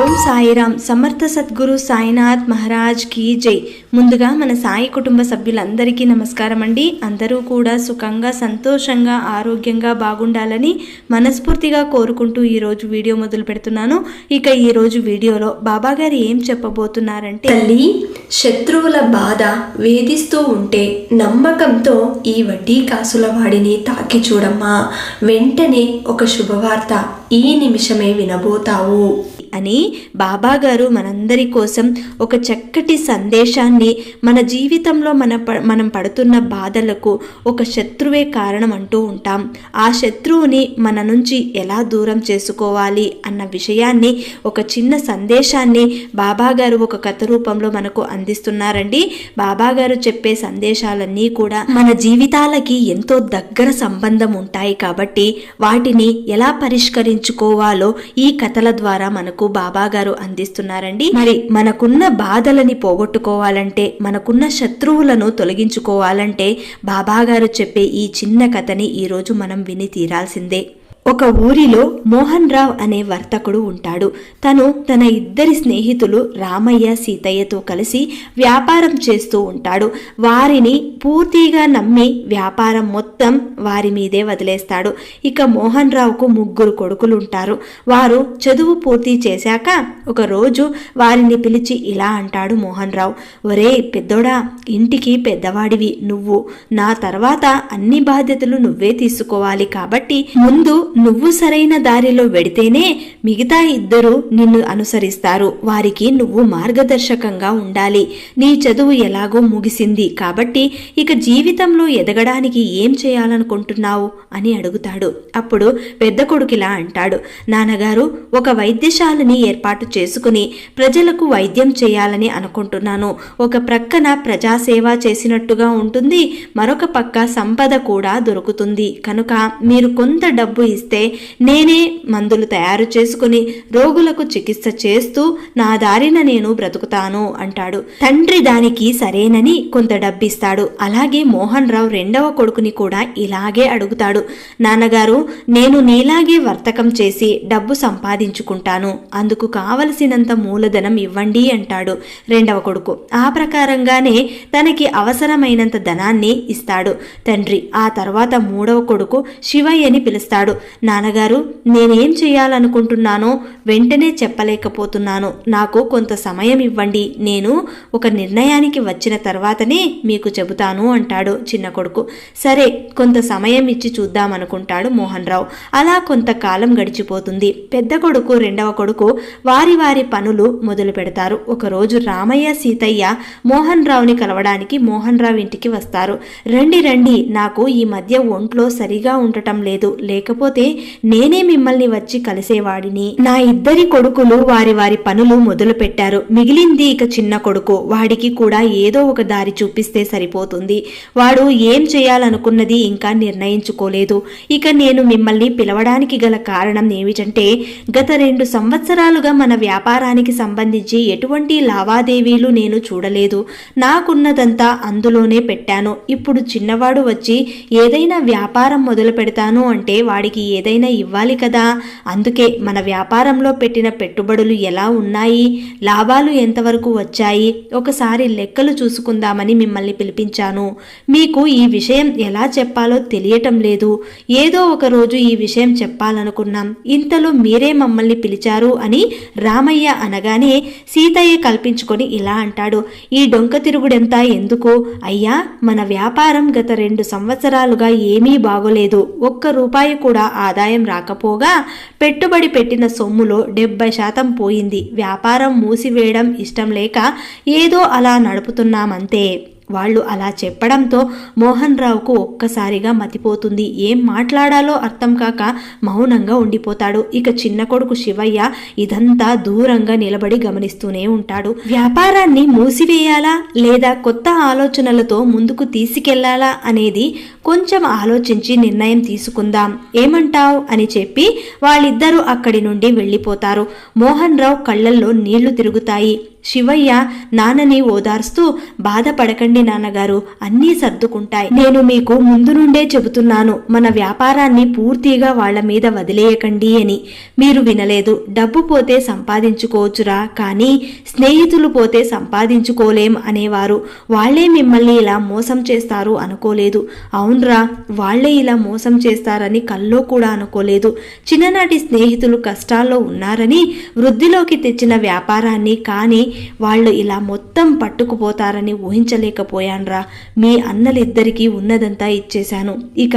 ఓం సాయిరామ్. సమర్థ సద్గురు సాయినాథ్ మహారాజ్ కీ జై. ముందుగా మన సాయి కుటుంబ సభ్యులందరికీ నమస్కారం అండి. అందరూ కూడా సుఖంగా, సంతోషంగా, ఆరోగ్యంగా బాగుండాలని మనస్ఫూర్తిగా కోరుకుంటూ ఈరోజు వీడియో మొదలు పెడుతున్నాను. ఇక ఈరోజు వీడియోలో బాబా గారు ఏం చెప్పబోతున్నారంటే, తల్లి, శత్రువుల బాధ వేధిస్తూ ఉంటే నమ్మకంతో ఈ వడ్డీ కాసుల వాడిని తాకి చూడమ్మా. వెంటనే ఒక శుభవార్త ఈ నిమిషమే వినబోతావు అని బాబా గారు మనందరి కోసం ఒక చక్కటి సందేశాన్ని, మన జీవితంలో మనం పడుతున్న బాధలకు ఒక శత్రువే కారణం అంటూ ఉంటాం. ఆ శత్రువుని మన నుంచి ఎలా దూరం చేసుకోవాలి అన్న విషయాన్ని, ఒక చిన్న సందేశాన్ని బాబా గారు ఒక కథ రూపంలో మనకు అందిస్తున్నారండి. బాబా గారు చెప్పే సందేశాలన్నీ కూడా మన జీవితాలకి ఎంతో దగ్గర సంబంధం ఉంటాయి కాబట్టి వాటిని ఎలా పరిష్కరించుకోవాలో ఈ కథల ద్వారా మనకు బాబా గారు అందిస్తున్నారండి. మరి మనకున్న బాధలని పోగొట్టుకోవాలంటే, మనకున్న శత్రువులను తొలగించుకోవాలంటే బాబా గారు చెప్పే ఈ చిన్న కథని ఈరోజు మనం విని తీరాల్సిందే. ఒక ఊరిలో మోహన్ రావు అనే వర్తకుడు ఉంటాడు. తను తన ఇద్దరి స్నేహితులు రామయ్య, సీతయ్యతో కలిసి వ్యాపారం చేస్తూ ఉంటాడు. వారిని పూర్తిగా నమ్మి వ్యాపారం మొత్తం వారి మీదే వదిలేస్తాడు. ఇక మోహన్ రావుకు 3 కొడుకులు ఉంటారు. వారు చదువు పూర్తి చేశాక ఒకరోజు వారిని పిలిచి ఇలా అంటాడు మోహన్ రావు, ఒరే పెద్దోడా, ఇంటికి పెద్దవాడివి నువ్వు, నా తర్వాత అన్ని బాధ్యతలు నువ్వే తీసుకోవాలి. కాబట్టి ముందు నువ్వు సరైన దారిలో వెడితేనే మిగతా ఇద్దరు నిన్ను అనుసరిస్తారు. వారికి నువ్వు మార్గదర్శకంగా ఉండాలి. నీ చదువు ఎలాగో ముగిసింది కాబట్టి ఇక జీవితంలో ఎదగడానికి ఏం చేయాలనుకుంటున్నావు అని అడుగుతాడు. అప్పుడు పెద్ద కొడుకిలా అంటాడు, నాన్నగారు, ఒక వైద్యశాలని ఏర్పాటు చేసుకుని ప్రజలకు వైద్యం చేయాలని అనుకుంటున్నాను. ఒక ప్రక్కన ప్రజాసేవ చేసినట్టుగా ఉంటుంది, మరొక పక్క సంపద కూడా దొరుకుతుంది. కనుక మీరు కొంత డబ్బు ఇస్తే నేనే మందులు తయారు చేసుకుని రోగులకు చికిత్స చేస్తూ నా దారిన నేను బ్రతుకుతాను అంటాడు. తండ్రి దానికి సరేనని కొంత డబ్బిస్తాడు. అలాగే మోహన్ రావు రెండవ కొడుకుని కూడా ఇలాగే అడుగుతాడు, నాన్నగారు, నేను నీలాగే వర్తకం చేసి డబ్బు సంపాదించుకుంటాను, అందుకు కావలసినంత మూలధనం ఇవ్వండి అంటాడు రెండవ కొడుకు. ఆ ప్రకారంగానే తనకి అవసరమైనంత ధనాన్ని ఇస్తాడు తండ్రి. ఆ తర్వాత మూడవ కొడుకు శివయ్యని పిలుస్తాడు. నాన్నగారు, నేనేం చేయాలనుకుంటున్నానో వెంటనే చెప్పలేకపోతున్నాను, నాకు కొంత సమయం ఇవ్వండి, నేను ఒక నిర్ణయానికి వచ్చిన తర్వాతనే మీకు చెబుతాను అంటాడు చిన్న కొడుకు. సరే, కొంత సమయం ఇచ్చి చూద్దామనుకుంటాడు మోహన్ రావు. అలా కొంతకాలం గడిచిపోతుంది. పెద్ద కొడుకు, రెండవ కొడుకు వారి వారి పనులు మొదలు పెడతారు. ఒకరోజు రామయ్య, సీతయ్య మోహన్ రావుని కలవడానికి మోహన్ రావు ఇంటికి వస్తారు. రండి రండి, నాకు ఈ మధ్య ఒంట్లో సరిగా ఉండటం లేదు, లేకపోతే నేనే మిమ్మల్ని వచ్చి కలిసేవాడిని. నా ఇద్దరి కొడుకులు వారి వారి పనులు మొదలు పెట్టారు. మిగిలింది ఇక చిన్న కొడుకు. వాడికి కూడా ఏదో ఒక దారి చూపిస్తే సరిపోతుంది. వాడు ఏం చేయాలనుకున్నది ఇంకా నిర్ణయించుకోలేదు. ఇక నేను మిమ్మల్ని పిలవడానికి గల కారణం ఏమిటంటే, గత 2 సంవత్సరాలుగా మన వ్యాపారానికి సంబంధించి ఎటువంటి లావాదేవీలు నేను చూడలేదు. నాకున్నదంతా అందులోనే పెట్టాను. ఇప్పుడు చిన్నవాడు వచ్చి ఏదైనా వ్యాపారం మొదలు పెడతాను అంటే వాడికి ఏదైనా ఇవ్వాలి కదా. అందుకే మన వ్యాపారంలో పెట్టిన పెట్టుబడులు ఎలా ఉన్నాయి, లాభాలు ఎంతవరకు వచ్చాయి, ఒకసారి లెక్కలు చూసుకుందామని మిమ్మల్ని పిలిపించాను. మీకు ఈ విషయం ఎలా చెప్పాలో తెలియటం లేదు. ఏదో ఒక రోజు ఈ విషయం చెప్పాలనుకున్నాం, ఇంతలో మీరే మమ్మల్ని పిలిచారు అని రామయ్య అనగానే సీతయ్య కల్పించుకొని ఇలా అంటాడు, ఈ డొంక తిరుగుడెంతా ఎందుకు అయ్యా, మన వ్యాపారం గత 2 సంవత్సరాలుగా ఏమీ బాగోలేదు. ఒక్క రూపాయి కూడా ఆదాయం రాకపోగా పెట్టుబడి పెట్టిన సొమ్ములో 70% పోయింది. వ్యాపారం మూసివేయడం ఇష్టం లేక ఏదో అలా నడుపుతున్నామంతే. వాళ్ళు అలా చెప్పడంతో మోహన్ రావుకు ఒక్కసారిగా మతిపోతుంది. ఏం మాట్లాడాలో అర్థం కాక మౌనంగా ఉండిపోతాడు. ఇక చిన్న కొడుకు శివయ్య ఇదంతా దూరంగా నిలబడి గమనిస్తూనే ఉంటాడు. వ్యాపారాన్ని మూసివేయాలా లేదా కొత్త ఆలోచనలతో ముందుకు తీసుకెళ్లాలా అనేది కొంచెం ఆలోచించి నిర్ణయం తీసుకుందాం, ఏమంటావ్ అని చెప్పి వాళ్ళిద్దరూ అక్కడి నుండి వెళ్ళిపోతారు. మోహన్ రావు కళ్ళల్లో నీళ్లు తిరుగుతాయి. శివయ్య నాన్నని ఓదార్స్తూ, బాధపడకండి నాన్నగారు, అన్నీ సర్దుకుంటాయి. నేను మీకు ముందు నుండే చెబుతున్నాను, మన వ్యాపారాన్ని పూర్తిగా వాళ్ల మీద వదిలేయకండి అని. మీరు వినలేదు. డబ్బు పోతే సంపాదించుకోవచ్చురా, కానీ స్నేహితులు పోతే సంపాదించుకోలేం అనేవారు. వాళ్లే మిమ్మల్ని ఇలా మోసం చేస్తారు అనుకోలేదు. అవునరా, వాళ్లే ఇలా మోసం చేస్తారని కల్లో కూడా అనుకోలేదు. చిన్ననాటి స్నేహితులు కష్టాల్లో ఉన్నారని వృద్ధిలోకి తెచ్చిన వ్యాపారాన్ని కానీ వాళ్ళు ఇలా మొత్తం పట్టుకుపోతారని ఊహించలేకపోయాన్రా. మీ అన్నలిద్దరికీ ఉన్నదంతా ఇచ్చేశాను. ఇక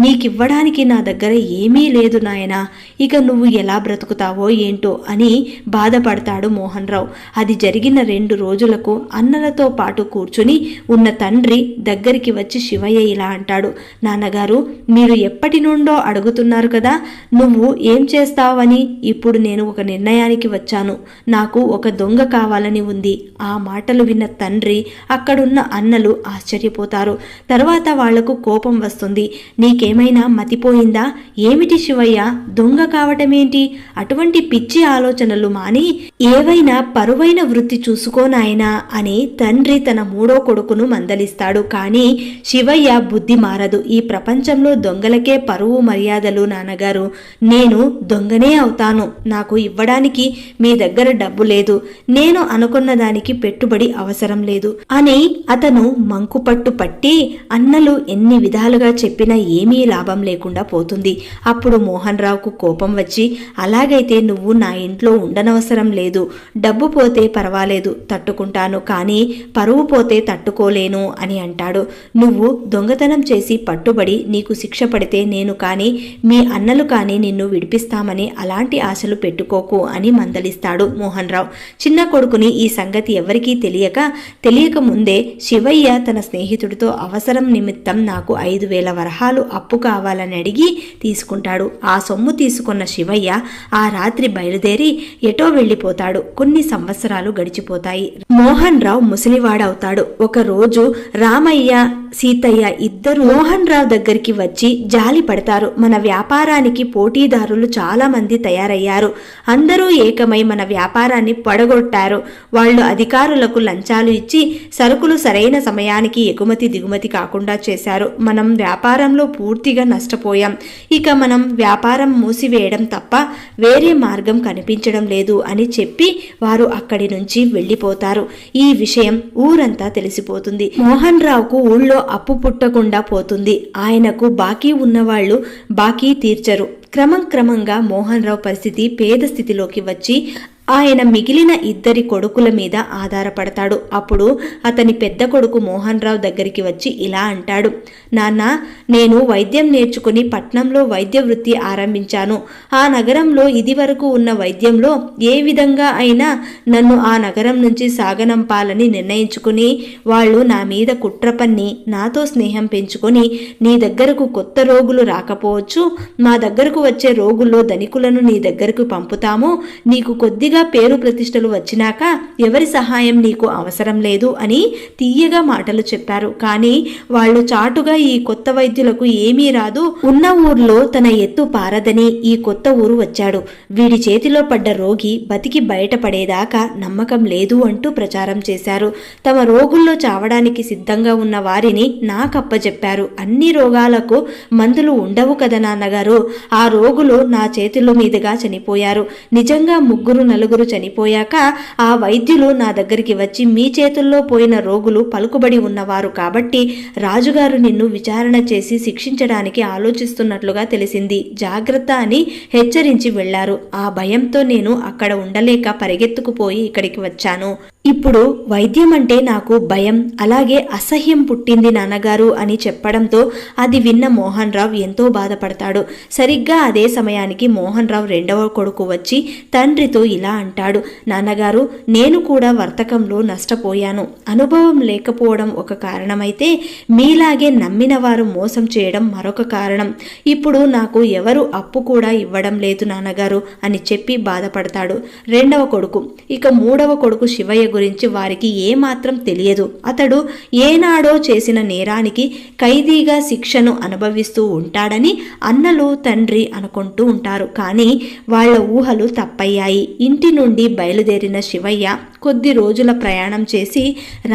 నీకివ్వడానికి నా దగ్గర ఏమీ లేదు నాయనా. ఇక నువ్వు ఎలా బ్రతుకుతావో ఏంటో అని బాధపడతాడు మోహన్ రావు. అది జరిగిన 2 రోజులకు అన్నలతో పాటు కూర్చుని ఉన్న తండ్రి దగ్గరికి వచ్చి శివయ్య ఇలా అంటాడు, నాన్నగారు, మీరు ఎప్పటి నుండో అడుగుతున్నారు కదా నువ్వు ఏం చేస్తావని. ఇప్పుడు నేను ఒక నిర్ణయానికి వచ్చాను. నాకు ఒక దొంగ కావాలని ఉంది. ఆ మాటలు విన్న తండ్రి, అక్కడున్న అన్నలు ఆశ్చర్యపోతారు. తర్వాత వాళ్లకు కోపం వస్తుంది. నీకేమైనా మతిపోయిందా? ఏమిటి శివయ్య, దొంగ కావటమేంటి? అటువంటి పిచ్చి ఆలోచనలు మాని ఏవైనా పరువైన వృత్తి చూసుకోనాయనా అని తండ్రి తన 3వ కొడుకును మందలిస్తాడు. కానీ శివయ్య బుద్ధి మారదు. ఈ ప్రపంచంలో దొంగలకే పరువు మర్యాదలు నాన్నగారు. నేను దొంగనే అవుతాను. నాకు ఇవ్వడానికి మీ దగ్గర డబ్బు లేదు. నేను అనుకున్న దానికి పెట్టుబడి అవసరం లేదు అని అతను మంకుపట్టు పట్టి, అన్నలు ఎన్ని విధాలుగా చెప్పినా ఏమీ లాభం లేకుండా పోతుంది. అప్పుడు మోహన్ రావుకు కోపం వచ్చి, అలాగైతే నువ్వు నా ఇంట్లో ఉండనవసరం లేదు. డబ్బు పోతే పర్వాలేదు, తట్టుకుంటాను, కానీ పరువు పోతే తట్టుకోలేను అని అంటాడు. నువ్వు దొంగతనం చేసి పట్టుబడి నీకు శిక్ష పడితే నేను కానీ మీ అన్నలు కానీ నిన్ను విడిపిస్తామని అలాంటి ఆశలు పెట్టుకోకు అని మందలిస్తాడు మోహన్ రావు. చిన్న కొడుకుని ఈ సంగతి ఎవరికీ తెలియక ముందే శివయ్య తన స్నేహితుడితో అవసరం నిమిత్తం నాకు 5,000 వరహాలు అప్పు కావాలని అడిగి తీసుకుంటాడు. ఆ సొమ్ము తీసుకున్న శివయ్య ఆ రాత్రి బయలుదేరి ఎటో వెళ్ళిపోతాడు. కొన్ని సంవత్సరాలు గడిచిపోతాయి. మోహన్ రావు ముసలివాడవుతాడు. ఒక రోజు రామయ్య, సీతయ్య ఇద్దరు మోహన్ రావు దగ్గరికి వచ్చి జాలి పడతారు. మన వ్యాపారానికి పోటీదారులు చాలా మంది తయారయ్యారు. అందరూ ఏకమై మన వ్యాపారాన్ని పడగొట్టారు. వాళ్ళు అధికారులకు లంచాలు ఇచ్చి సరుకులు సరైన సమయానికి ఎగుమతి దిగుమతి కాకుండా చేశారు. మనం వ్యాపారంలో పూర్తిగా నష్టపోయాం. ఇక మనం వ్యాపారం మూసివేయడం తప్ప వేరే మార్గం కనిపించడం లేదు అని చెప్పి వారు అక్కడి నుంచి వెళ్ళిపోతారు. ఈ విషయం ఊరంతా తెలిసిపోతుంది. మోహన్ రావుకు ఊళ్ళో అప్పు పుట్టకుండా పోతుంది. ఆయనకు బాకీ ఉన్నవాళ్లు బాకీ తీర్చరు. క్రమంగా మోహన్ రావు పరిస్థితి పేద స్థితిలోకి వచ్చి ఆయన మిగిలిన 2 కొడుకుల మీద ఆధారపడతాడు. అప్పుడు అతని పెద్ద కొడుకు మోహన్ రావు దగ్గరికి వచ్చి ఇలా అంటాడు, నాన్న, నేను వైద్యం నేర్చుకుని పట్నంలో వైద్య వృత్తి ఆరంభించాను. ఆ నగరంలో ఇదివరకు ఉన్న వైద్యంలో ఏ విధంగా అయినా నన్ను ఆ నగరం నుంచి సాగనంపాలని నిర్ణయించుకుని వాళ్ళు నా మీద కుట్ర పన్ని నాతో స్నేహం పెంచుకొని నీ దగ్గరకు కొత్త రోగులు రాకపోవచ్చు, మా దగ్గరకు వచ్చే రోగుల్లో ధనికులను నీ దగ్గరకు పంపుతాము. నీకు కొద్దిగా పేరు ప్రతిష్టలు వచ్చినాక ఎవరి సహాయం నీకు అవసరం లేదు అని తీయగా మాటలు చెప్పారు. కానీ వాళ్ళు చాటుగా ఈ కొత్త వైద్యులకు ఏమీ రాదు, ఉన్న ఊర్లో తన ఎత్తు పారదని ఈ కొత్త ఊరు వచ్చాడు. వీడి చేతిలో పడ్డ రోగి బతికి బయటపడేదాకా నమ్మకం లేదు అంటూ ప్రచారం చేశారు. తమ రోగుల్లో చావడానికి సిద్ధంగా ఉన్న వారిని నాకప్పచెప్పారు. అన్ని రోగాలకు మందులు ఉండవు కదా నాన్నగారు. ఆ రోగులు నా చేతుల మీదుగా చనిపోయారు. నిజంగా 3-4 చనిపోయాక ఆ వైద్యులు నా దగ్గరికి వచ్చి మీ చేతుల్లో పోయిన రోగులు పలుకుబడి ఉన్నవారు కాబట్టి రాజుగారు నిన్ను విచారణ చేసి శిక్షించడానికి ఆలోచిస్తున్నట్లుగా తెలిసింది, జాగ్రత్త అని హెచ్చరించి వెళ్లారు. ఆ భయంతో నేను అక్కడ ఉండలేక పరిగెత్తుకుపోయి ఇక్కడికి వచ్చాను. ఇప్పుడు వైద్యం అంటే నాకు భయం, అలాగే అసహ్యం పుట్టింది నాన్నగారు అని చెప్పడంతో అది విన్న మోహన్ రావు ఎంతో బాధపడతాడు. సరిగ్గా అదే సమయానికి మోహన్ రావు 2వ కొడుకు వచ్చి తండ్రితో ఇలా అంటాడు, నాన్నగారు, నేను కూడా వర్తకంలో నష్టపోయాను. అనుభవం లేకపోవడం ఒక కారణమైతే మీలాగే నమ్మిన వారు మోసం చేయడం మరొక కారణం. ఇప్పుడు నాకు ఎవరు అప్పు కూడా ఇవ్వడం లేదు నాన్నగారు అని చెప్పి బాధపడతాడు 2వ కొడుకు. ఇక 3వ కొడుకు శివయ్య గురించి వారికి ఏమాత్రం తెలియదు. అతడు ఏనాడో చేసిన నేరానికి ఖైదీగా శిక్షను అనుభవిస్తూ ఉంటాడని అన్నలు తండ్రి అనుకుంటూ ఉంటారు. కానీ వాళ్ల ఊహలు తప్పయ్యాయి. ఇంటి నుండి బయలుదేరిన శివయ్య కొద్ది రోజుల ప్రయాణం చేసి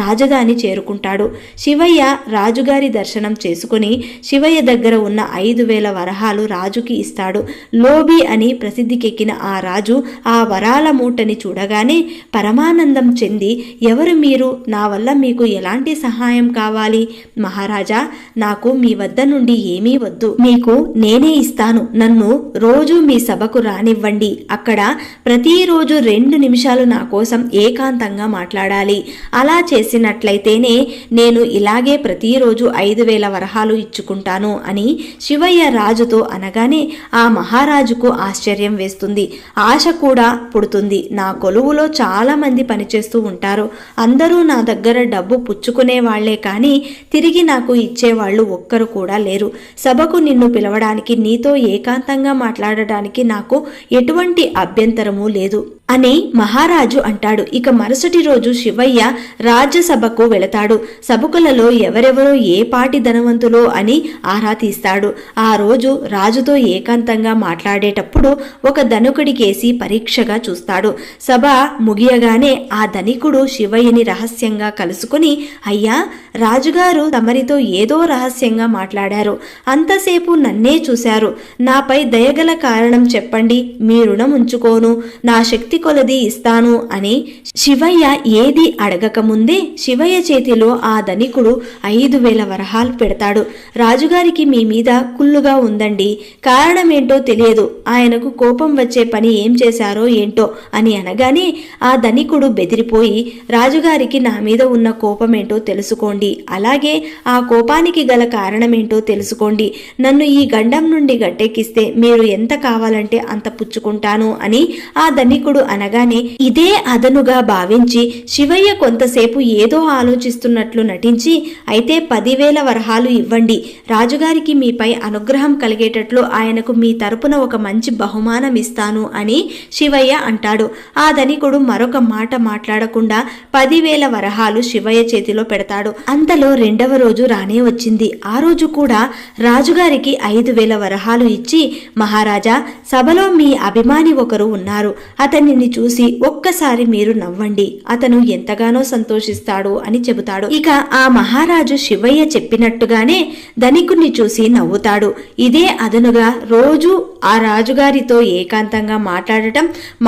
రాజధాని చేరుకుంటాడు. శివయ్య రాజుగారి దర్శనం చేసుకుని శివయ్య దగ్గర ఉన్న 5,000 వరహాలు రాజుకి ఇస్తాడు. లోబి అని ప్రసిద్ధికెక్కిన ఆ రాజు ఆ వరాల మూటని చూడగానే పరమానందం చెంది, ఎవరు మీరు? నా వల్ల మీకు ఎలాంటి సహాయం కావాలి? మహారాజా, నాకు మీ వద్ద నుండి ఏమీ వద్దు, మీకు నేనే ఇస్తాను. నన్ను రోజు మీ సభకు రానివ్వండి. అక్కడ ప్రతిరోజు 2 నిమిషాలు నా కోసం ఏకాంతంగా మాట్లాడాలి. అలా చేసినట్లయితేనే నేను ఇలాగే ప్రతిరోజు 5,000 వరహాలు ఇచ్చుకుంటాను అని శివయ్య రాజుతో అనగానే ఆ మహారాజుకు ఆశ్చర్యం వేస్తుంది, ఆశ కూడా పుడుతుంది. నా కొలువులో చాలా మంది పనిచేస్తూ ఉంటారు. అందరూ నా దగ్గర డబ్బు పుచ్చుకునే వాళ్లే కానీ తిరిగి నాకు ఇచ్చేవాళ్లు ఒక్కరు కూడా లేరు. సభకు నిన్ను పిలవడానికి, నీతో ఏకాంతంగా మాట్లాడడానికి నాకు ఎటువంటి అభ్యంతరమూ లేదు అని మహారాజు అంటాడు. ఇక మరుసటి రోజు శివయ్య రాజ్యసభకు వెళతాడు. సభకులలో ఎవరెవరో ఏ పాటి ధనవంతులో అని ఆరా తీస్తాడు. ఆ రోజు రాజుతో ఏకాంతంగా మాట్లాడేటప్పుడు ఒక ధనికుడికేసి పరీక్షగా చూస్తాడు. సభ ముగియగానే ఆ ధనికుడు శివయ్యని రహస్యంగా కలుసుకుని, అయ్యా, రాజుగారు తమరితో ఏదో రహస్యంగా మాట్లాడారు. అంతసేపు నన్నే చూశారు. నాపై దయగల కారణం చెప్పండి, మీ రుణం ఉంచుకోను, నా శక్తి కొలది ఇస్తాను అని శివయ్య ఏది అడగకముందే శివయ్య చేతిలో ఆ ధనికుడు 5,000 వరహాలు పెడతాడు. రాజుగారికి మీ మీద కుళ్ళుగా ఉందండి, కారణమేంటో తెలియదు, ఆయనకు కోపం వచ్చే పని ఏం చేశారో ఏంటో అని అనగానే ఆ ధనికుడు బెదిరిపోయి, రాజుగారికి నా మీద ఉన్న కోపమేంటో తెలుసుకోండి, అలాగే ఆ కోపానికి గల కారణమేంటో తెలుసుకోండి, నన్ను ఈ గండం నుండి గట్టెక్కిస్తే మీరు ఎంత కావాలంటే అంత పుచ్చుకుంటాను అని ఆ ధనికుడు అనగానే ఇదే అదనుగా భావించి శివయ్య కొంతసేపు ఏదో ఆలోచిస్తున్నట్లు నటించి, అయితే 10,000 వరహాలు ఇవ్వండి, రాజుగారికి మీపై అనుగ్రహం కలిగేటట్లు ఆయనకు మీ తరపున ఒక మంచి బహుమానం ఇస్తాను అని శివయ్య అంటాడు. ఆ ధనికుడు మరొక మాట మాట్లాడకుండా 10,000 వరహాలు శివయ్య చేతిలో పెడతాడు. అంతలో 2వ రోజు రానే వచ్చింది. ఆ రోజు కూడా రాజుగారికి 5,000 వరహాలు ఇచ్చి, మహారాజా, సభలో మీ అభిమాని ఒకరు ఉన్నారు, అతన్ని చూసి ఒక్కసారి మీరు నవ్వండి, అతను ఎంతగానో సంతోషిస్తాడు అని చెబుతాడు. ఇక ఆ మహారాజు శివయ్య చెప్పినట్టుగానే ధనికుణ్ణి చూసి నవ్వుతాడు. ఇదే అదనుగా రోజు ఆ రాజుగారితో ఏకాంతంగా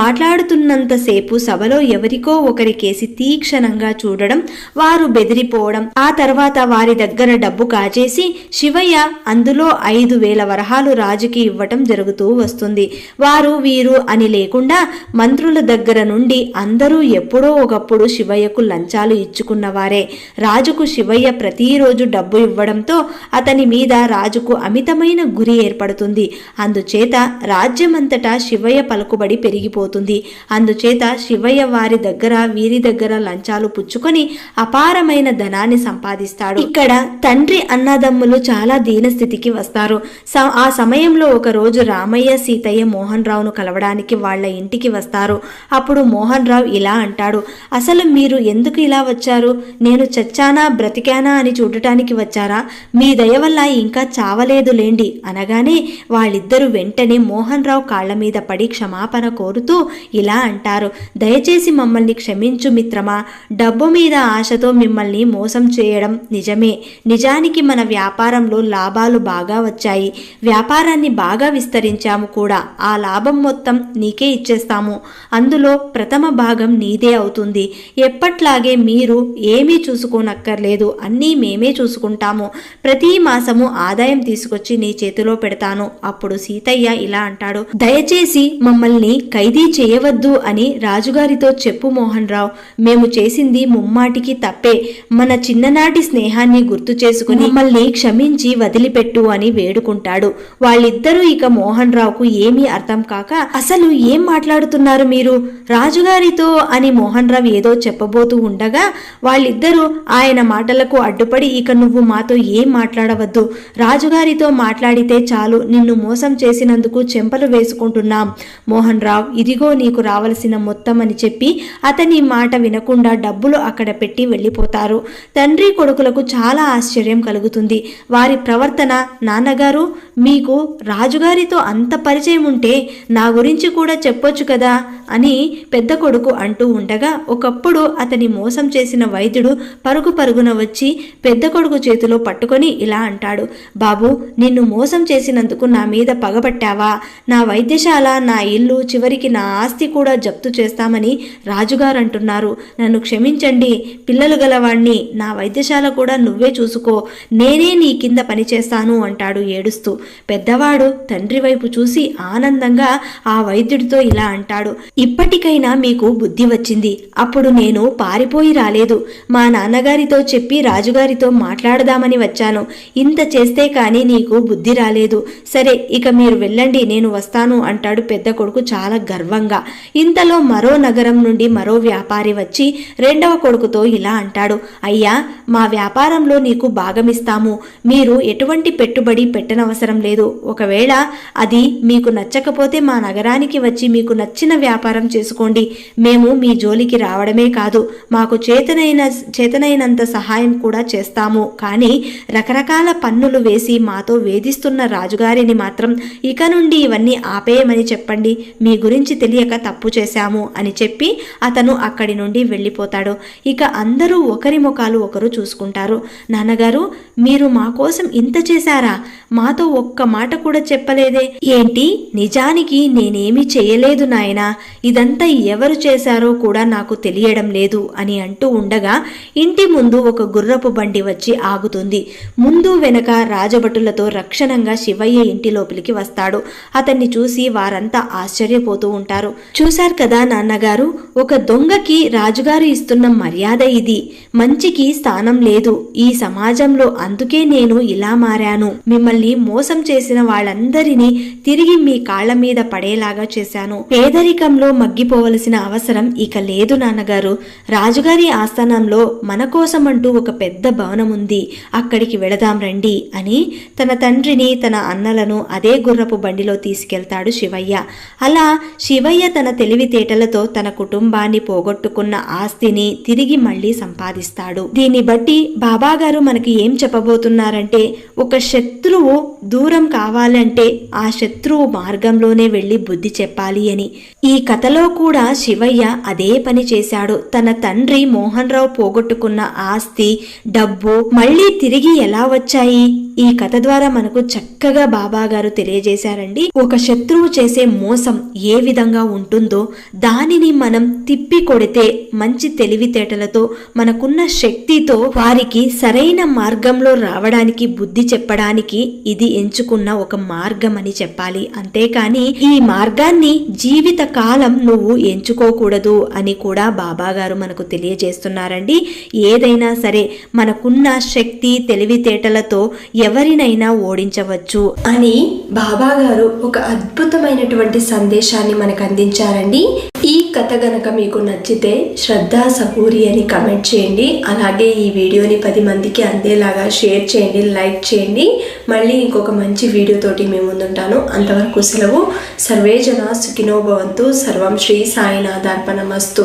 మాట్లాడుతున్నంతసేపు సభలో ఎవరికో ఒకరికేసి తీక్షణంగా చూడడం, వారు బెదిరిపోవడం, ఆ తర్వాత వారి దగ్గర డబ్బు కాజేసి శివయ్య అందులో 5,000 వరహాలు రాజుకి ఇవ్వటం జరుగుతూ వస్తుంది. వారు వీరు అని లేకుండా మంత్రుల దగ్గర నుండి అందరూ ఎప్పుడో ఒకప్పుడు శివయ్యకు లంచాలు ఇచ్చుకున్నవారే. రాజుకు శివయ్య ప్రతిరోజు డబ్బు ఇవ్వడంతో అతని మీద రాజుకు అమితమైన గురి ఏర్పడుతుంది. అందుచేత రాజ్యమంతటా శివయ్య పలుకుబడి పెరిగిపోతుంది. అందుచేత శివయ్య వారి దగ్గర వీరి దగ్గర లంచాలు పుచ్చుకొని అపారమైన ధనాన్ని సంపాదిస్తాడు. ఇక్కడ తండ్రి అన్నదమ్ములు చాలా దీనస్థితికి వస్తారు. ఆ సమయంలో ఒక రోజు రామయ్య, సీతయ్య మోహన్ రావును కలవడానికి వాళ్ళ ఇంటికి వస్తారు. అప్పుడు మోహన్ రావు ఇలా అంటాడు, అసలు మీరు ఎందుకు ఇలా వచ్చారు? నేను చచ్చానా బ్రతికానా అని చూడటానికి వచ్చారా? మీ దయ వల్ల ఇంకా చావలేదులేండి అనగానే వాళ్ళిద్దరూ వెంటనే మోహన్ రావు కాళ్ల మీద పడి క్షమాపణ కోరుతూ ఇలా అంటారు, దయచేసి మమ్మల్ని క్షమించు మిత్రమా, డబ్బు మీద ఆశతో మిమ్మల్ని మోసం చేయడం నిజమే. నిజానికి మన వ్యాపారంలో లాభాలు బాగా వచ్చాయి, వ్యాపారాన్ని బాగా విస్తరించాము కూడా. ఆ లాభం మొత్తం నీకే ఇచ్చేస్తాము, అందులో ప్రథమ భాగం నీదే అవుతుంది. ఎప్పట్లాగే మీరు ఏమీ చూసుకోనక్కర్లేదు, అన్నీ మేమే చూసుకుంటాము. ప్రతి మాసము ఆదాయం తీసుకొచ్చి నీ చేతిలో పెడతాను. అప్పుడు సీతయ్య ఇలా అంటాడు, దయచేసి మమ్మల్ని ఖైదీ చేయవద్దు అని రాజుగారితో చెప్పు మోహన్ రావు. మేము చేసింది ముమ్మాటికి తప్పే. మన చిన్ననాటి స్నేహాన్ని గుర్తు చేసుకుని మమ్మల్ని క్షమించి వదిలిపెట్టు అని వేడుకుంటాడు. వాళ్ళిద్దరూ ఇక మోహన్ రావుకు ఏమీ అర్థం కాక, అసలు ఏం మాట్లాడుతున్నారు మీరు రాజుగారితో అని మోహన్ రావు ఏదో చెప్పబోతూ ఉండగా వాళ్ళిద్దరూ ఆయన మాటలకు అడ్డుపడి, ఇక నువ్వు మాతో ఏం మాట్లాడవద్దు, రాజుగారితో మాట్లాడితే చాలు, నిన్ను మోసం చేసిన చేసినందుకు చెంపలు వేసుకుంటున్నాం మోహన్ రావు, ఇదిగో నీకు రావలసిన మొత్తం అని చెప్పి అతని మాట వినకుండా డబ్బులు అక్కడ పెట్టి వెళ్ళిపోతారు. తండ్రి కొడుకులకు చాలా ఆశ్చర్యం కలుగుతుంది. వారి ప్రవర్తన. నాన్నగారు, మీకు రాజుగారితో అంత పరిచయం ఉంటే నా గురించి కూడా చెప్పొచ్చు కదా అని పెద్ద కొడుకు అంటూ ఉండగా ఒకప్పుడు అతని మోసం చేసిన వైద్యుడు పరుగున వచ్చి పెద్ద కొడుకు చేతిలో పట్టుకొని ఇలా అంటాడు, బాబు, నిన్ను మోసం చేసినందుకు నా మీద పగబట్టావా? నా వైద్యశాల, నా ఇల్లు, చివరికి నా ఆస్తి కూడా జప్తు చేస్తామని రాజుగారు అంటున్నారు. నన్ను క్షమించండి, పిల్లలు గలవాణ్ణి, నా వైద్యశాల కూడా నువ్వే చూసుకో, నేనే నీ కింద పనిచేస్తాను అంటాడు ఏడుస్తూ. పెద్దవాడు తండ్రి వైపు చూసి ఆనందంగా ఆ వైద్యుడితో ఇలా అంటాడు, ఇప్పటికైనా మీకు బుద్ధి వచ్చింది. అప్పుడు నేను పారిపోయి రాలేదు. మా నాన్నగారితో చెప్పి రాజుగారితో మాట్లాడదామని వచ్చాను. ఇంత చేస్తే కానీ నీకు బుద్ధి రాలేదు. సరే, ఇక మీరు వెళ్ళండి, నేను వస్తాను అంటాడు పెద్ద కొడుకు చాలా గర్వంగా. ఇంతలో మరో నగరం నుండి మరో వ్యాపారి వచ్చి రెండవ కొడుకుతో ఇలా అంటాడు, అయ్యా, మా వ్యాపారంలో నీకు భాగమిస్తాము. మీరు ఎటువంటి పెట్టుబడి పెట్టనవసరం లేదు. ఒకవేళ అది మీకు నచ్చకపోతే మా నగరానికి వచ్చి మీకు నచ్చిన వ్యాపారం చేసుకోండి. మేము మీ జోలికి రావడమే కాదు, మాకు చేతనైనంత సహాయం కూడా చేస్తాము. కానీ రకరకాల పన్నులు వేసి మాతో వేధిస్తున్న రాజుగారిని మాత్రం ఇక నుండి ఇవన్నీ ఆపేయమని చెప్పండి. మీ గురించి తెలియక తప్పు చేశాము అని చెప్పి అతను అక్కడి నుండి వెళ్ళిపోతాడు. ఇక అందరూ ఒకరి ముఖాలు ఒకరు చూసుకుంటారు. నాన్నగారు, మీరు మా కోసం ఇంత చేశారా? మాతో ఒక్క మాట కూడా చెప్పలేదే ఏంటి? నిజానికి నేనేమీ చేయలేదు నాయనా, ఇదంతా ఎవరు చేశారో కూడా నాకు తెలియడం లేదు అని అంటూ ఉండగా ఇంటి ముందు ఒక గుర్రపు బండి వచ్చి ఆగుతుంది. ముందు వెనక రాజభటులతో రక్షణంగా శివయ్య ఇంటి లోపలికి వస్తాడు. అతన్ని చూసి వారంతా ఆశ్చర్యపోతూ ఉంటారు. చూశారు కదా నాన్నగారు, ఒక దొంగకి రాజుగారు ఇస్తున్న మర్యాద ఇది. మంచికి స్థానం లేదు ఈ సమాజంలో, అందుకే నేను ఇలా మారాను. మిమ్మల్ని మోసం చేసిన వాళ్ళందరినీ తిరిగి మీ కాళ్ల మీద పడేలాగా చేశాను. పేదరికంలో మగ్గిపోవలసిన అవసరం ఇక లేదు నాన్నగారు. రాజుగారి ఆస్థానంలో మన కోసమంటూ ఒక పెద్ద భవనం ఉంది, అక్కడికి వెళదాం రండి అని తన తండ్రిని, తన అన్నలను అదే గుర్రపు బండిలో తీసుకెళ్తాడు శివయ్య. అలా శివయ్య తన తెలివితేటలతో తన కుటుంబాన్ని పోగొట్టుకున్న ఆస్తిని తిరిగి మళ్ళీ సంపాదిస్తాడు. దీన్ని బట్టి బాబాగారు మనకి ఏం చెప్పబోతున్నారంటే, ఒక శత్రువు దూరం కావాలంటే ఆ శత్రువు మార్గంలోనే వెళ్ళి బుద్ధి చెప్పాలి అని. ఈ కథలో కూడా శివయ్య అదే పని చేశాడు. తన తండ్రి మోహన్ రావు పోగొట్టుకున్న ఆస్తి, డబ్బు మళ్ళీ తిరిగి ఎలా వచ్చాయి ఈ కథ ద్వారా మనకు చక్కగా బాబాగారు తెలియజేశారండి. ఒక శత్రువు చేసే మోసం ఏ విధంగా ఉంటుందో దానిని మనం తిప్పి కొడితే మంచి తెలివితేటలతో మనకున్న శక్తితో వారికి సరైన మార్గంలో రావడానికి బుద్ధి చెప్పడానికి ఇది ఎంచుకున్న ఒక మార్గం అని చెప్పాలి. అంతేకాని ఈ మార్గాన్ని జీవిత కాలం నువ్వు ఎంచుకోకూడదు అని కూడా బాబాగారు మనకు తెలియజేస్తున్నారండి. ఏదైనా సరే మనకున్న శక్తి తెలివితేటలతో ఎవరినైనా ఓడించవచ్చు అని బాబాగారు ఒక అద్భుతమైనటువంటి సందేశాన్ని మనకు అందించారండి. ఈ కథ గనక మీకు నచ్చితే శ్రద్ధా సపూరి అని కమెంట్ చేయండి. అలాగే ఈ వీడియోని 10 మందికి అందేలాగా షేర్ చేయండి, లైక్ చేయండి. మళ్ళీ ఇంకొక మంచి వీడియోతోటి మేము ముందుంటాను. అంతవరకు సెలవు. సర్వే జనా సుఖినో భవంతు. సర్వం శ్రీ సాయినాథార్పణమస్తు.